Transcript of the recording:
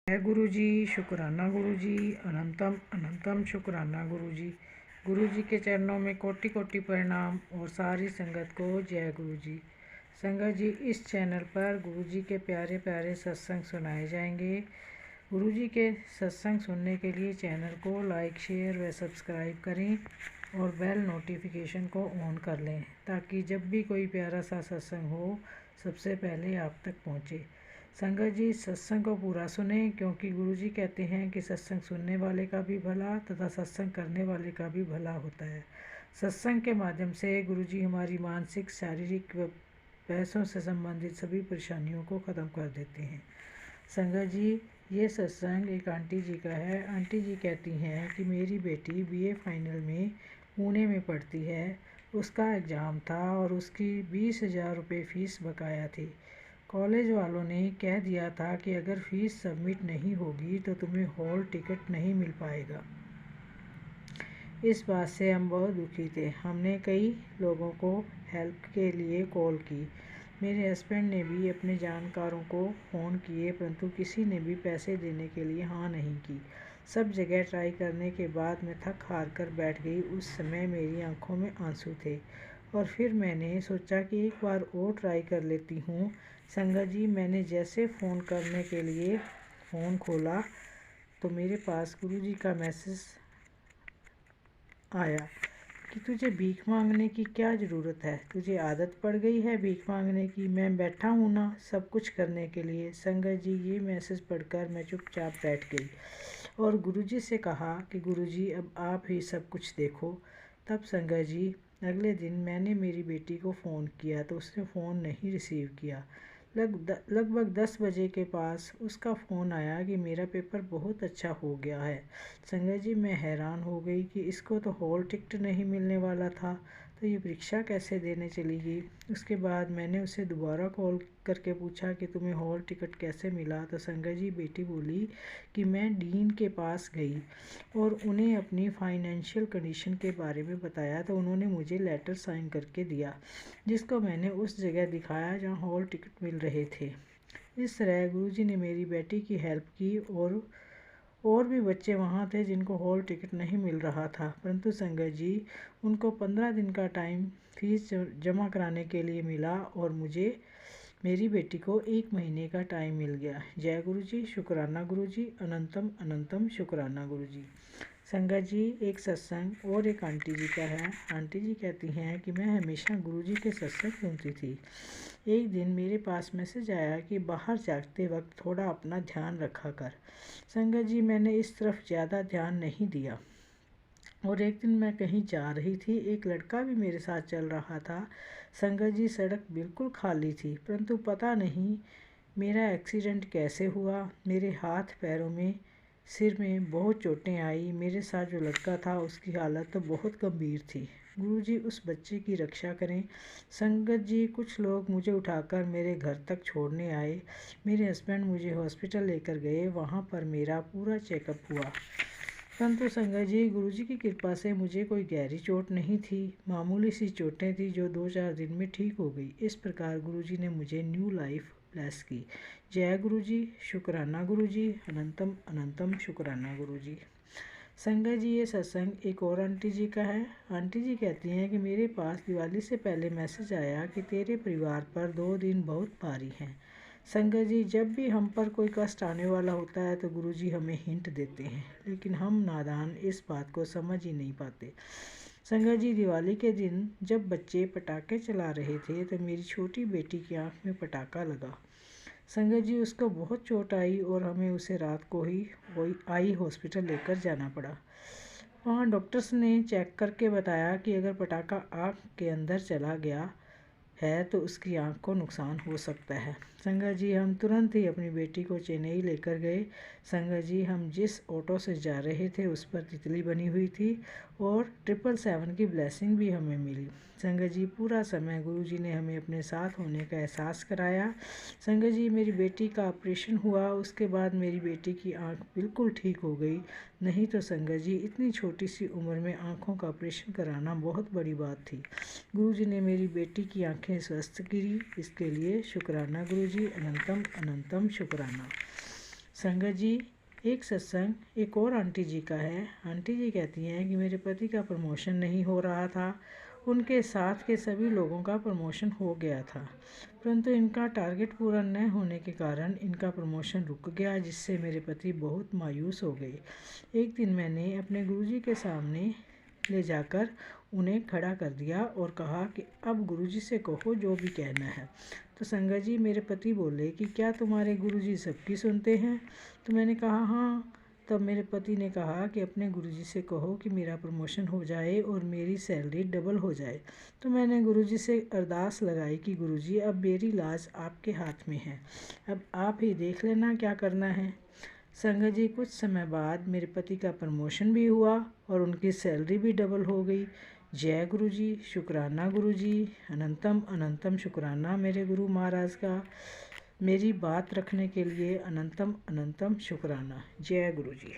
जय गुरु जी, शुक्राना गुरु जी, अनंतम अनंतम शुक्राना गुरु जी। गुरु जी के चरणों में कोटि कोटि प्रणाम और सारी संगत को जय गुरु जी। संगत जी, इस चैनल पर गुरु जी के प्यारे प्यारे सत्संग सुनाए जाएंगे। गुरु जी के सत्संग सुनने के लिए चैनल को लाइक, शेयर व सब्सक्राइब करें और बेल नोटिफिकेशन को ऑन कर लें ताकि जब भी कोई प्यारा सा सत्संग हो सबसे पहले आप तक पहुँचे। संगत जी, सत्संग को पूरा सुने क्योंकि गुरु जी कहते हैं कि सत्संग सुनने वाले का भी भला तथा सत्संग करने वाले का भी भला होता है। सत्संग के माध्यम से गुरु जी हमारी मानसिक, शारीरिक व पैसों से संबंधित सभी परेशानियों को ख़त्म कर देते हैं। संगत जी, ये सत्संग एक आंटी जी का है। आंटी जी कहती हैं कि मेरी बेटी बीए फाइनल में पुणे में पढ़ती है। उसका एग्ज़ाम था और उसकी 20,000 रुपये फ़ीस बकाया थी। कॉलेज वालों ने कह दिया था कि अगर फ़ीस सबमिट नहीं होगी तो तुम्हें हॉल टिकट नहीं मिल पाएगा। इस बात से हम बहुत दुखी थे। हमने कई लोगों को हेल्प के लिए कॉल की। मेरे हस्बैंड ने भी अपने जानकारों को फ़ोन किए परंतु किसी ने भी पैसे देने के लिए हाँ नहीं की। सब जगह ट्राई करने के बाद मैं थक हार कर बैठ गई। उस समय मेरी आंखों में आंसू थे और फिर मैंने सोचा कि एक बार और ट्राई कर लेती हूँ। संगत जी, मैंने जैसे फ़ोन करने के लिए फ़ोन खोला तो मेरे पास गुरु जी का मैसेज आया कि तुझे भीख मांगने की क्या ज़रूरत है, तुझे आदत पड़ गई है भीख मांगने की, मैं बैठा हूँ ना सब कुछ करने के लिए। संगत जी, ये मैसेज पढ़कर मैं चुपचाप बैठ गई और गुरुजी से कहा कि गुरुजी अब आप ही सब कुछ देखो। तब संगत जी, अगले दिन मैंने मेरी बेटी को फ़ोन किया तो उसने फ़ोन नहीं रिसीव किया। लगभग 10 बजे के पास उसका फ़ोन आया कि मेरा पेपर बहुत अच्छा हो गया है। संगत जी, मैं हैरान हो गई कि इसको तो हॉल टिकट नहीं मिलने वाला था तो ये परीक्षा कैसे देने चली गई। उसके बाद मैंने उसे दोबारा कॉल करके पूछा कि तुम्हें हॉल टिकट कैसे मिला। तो संगत जी, बेटी बोली कि मैं डीन के पास गई और उन्हें अपनी फाइनेंशियल कंडीशन के बारे में बताया तो उन्होंने मुझे लेटर साइन करके दिया जिसको मैंने उस जगह दिखाया जहाँ हॉल टिकट मिल रहे थे। इस तरह गुरुजी ने मेरी बेटी की हेल्प की और भी बच्चे वहाँ थे जिनको हॉल टिकट नहीं मिल रहा था परंतु संगत जी, उनको 15 दिन का टाइम फीस जमा कराने के लिए मिला और मुझे मेरी बेटी को 1 महीने का टाइम मिल गया। जय गुरु जी, शुक्राना गुरु जी, अनंतम अनंतम शुक्राना गुरु जी। संगत जी, एक सत्संग और एक आंटी जी का है। आंटी जी कहती हैं कि मैं हमेशा गुरु जी के सत्संग सुनती थी। एक दिन मेरे पास मैसेज आया कि बाहर जाते वक्त थोड़ा अपना ध्यान रखा कर। संगत जी, मैंने इस तरफ ज़्यादा ध्यान नहीं दिया और एक दिन मैं कहीं जा रही थी, एक लड़का भी मेरे साथ चल रहा था। संगत जी, सड़क बिल्कुल खाली थी परंतु पता नहीं मेरा एक्सीडेंट कैसे हुआ। मेरे हाथ पैरों में, सिर में बहुत चोटें आई। मेरे साथ जो लड़का था उसकी हालत तो बहुत गंभीर थी। गुरुजी उस बच्चे की रक्षा करें। संगत जी, कुछ लोग मुझे उठाकर मेरे घर तक छोड़ने आए। मेरे हस्बैंड मुझे हॉस्पिटल लेकर गए। वहाँ पर मेरा पूरा चेकअप हुआ परंतु संगत जी, गुरुजी की कृपा से मुझे कोई गहरी चोट नहीं थी, मामूली सी चोटें थी जो 2-4 दिन में ठीक हो गई। इस प्रकार गुरुजी ने मुझे न्यू लाइफ ब्लेस की। जय गुरु जी, शुक्राना गुरु जी, अनंतम अनंतम शुक्राना गुरु जी। संगत जी, ये सत्संग एक और आंटी जी का है। आंटी जी कहती हैं कि मेरे पास दिवाली से पहले मैसेज आया कि तेरे परिवार पर 2 दिन बहुत भारी हैं। संगत जी, जब भी हम पर कोई कष्ट आने वाला होता है तो गुरुजी हमें हिंट देते हैं लेकिन हम नादान इस बात को समझ ही नहीं पाते। संगत जी, दिवाली के दिन जब बच्चे पटाखे चला रहे थे तो मेरी छोटी बेटी की आंख में पटाखा लगा। संगत जी, उसको बहुत चोट आई और हमें उसे रात को ही आई हॉस्पिटल लेकर जाना पड़ा। वहाँ डॉक्टर्स ने चेक करके बताया कि अगर पटाखा आँख के अंदर चला गया है तो उसकी आँख को नुकसान हो सकता है। संगत जी, हम तुरंत ही अपनी बेटी को चेन्नई लेकर गए। संगत जी, हम जिस ऑटो से जा रहे थे उस पर तितली बनी हुई थी और 777 की ब्लेसिंग भी हमें मिली। संगत जी, पूरा समय गुरुजी ने हमें अपने साथ होने का एहसास कराया। संगत जी, मेरी बेटी का ऑपरेशन हुआ, उसके बाद मेरी बेटी की आँख बिल्कुल ठीक हो गई। नहीं तो संगत जी, इतनी छोटी सी उम्र में आँखों का ऑपरेशन कराना बहुत बड़ी बात थी। गुरुजी ने मेरी बेटी की आँखें स्वस्थ की, इसके लिए शुक्राना गुरुजी, अनंतम अनंतम शुक्राना। संगत जी, एक सत्संग एक और आंटी जी का है। आंटी जी कहती हैं कि मेरे पति का प्रमोशन नहीं हो रहा था। उनके साथ के सभी लोगों का प्रमोशन हो गया था, परंतु इनका टारगेट पूरा न होने के कारण इनका प्रमोशन रुक गया, जिससे मेरे पति बहुत मायूस हो गए। एक दिन मैंने अपने गुरुजी के सामने ले जाकर उन्हें खड़ा कर दिया और कहा कि अब गुरुजी से कहो जो भी कहना है। तो संगत जी, मेरे पति बोले कि क्या तुम्हारे गुरुजी सबकी सुनते हैं? तो मैंने कहा हाँ। तब मेरे पति ने कहा कि अपने गुरुजी से कहो कि मेरा प्रमोशन हो जाए और मेरी सैलरी डबल हो जाए। तो मैंने गुरुजी से अरदास लगाई कि गुरुजी, अब मेरी लाज आपके हाथ में है, अब आप ही देख लेना क्या करना है। संगत जी, कुछ समय बाद मेरे पति का प्रमोशन भी हुआ और उनकी सैलरी भी डबल हो गई। जय गुरु जी, शुक्राना गुरु जी, अनंतम अनंतम शुक्राना मेरे गुरु महाराज का। मेरी बात रखने के लिए अनंतम अनंतम शुक्राना। जय गुरु जी।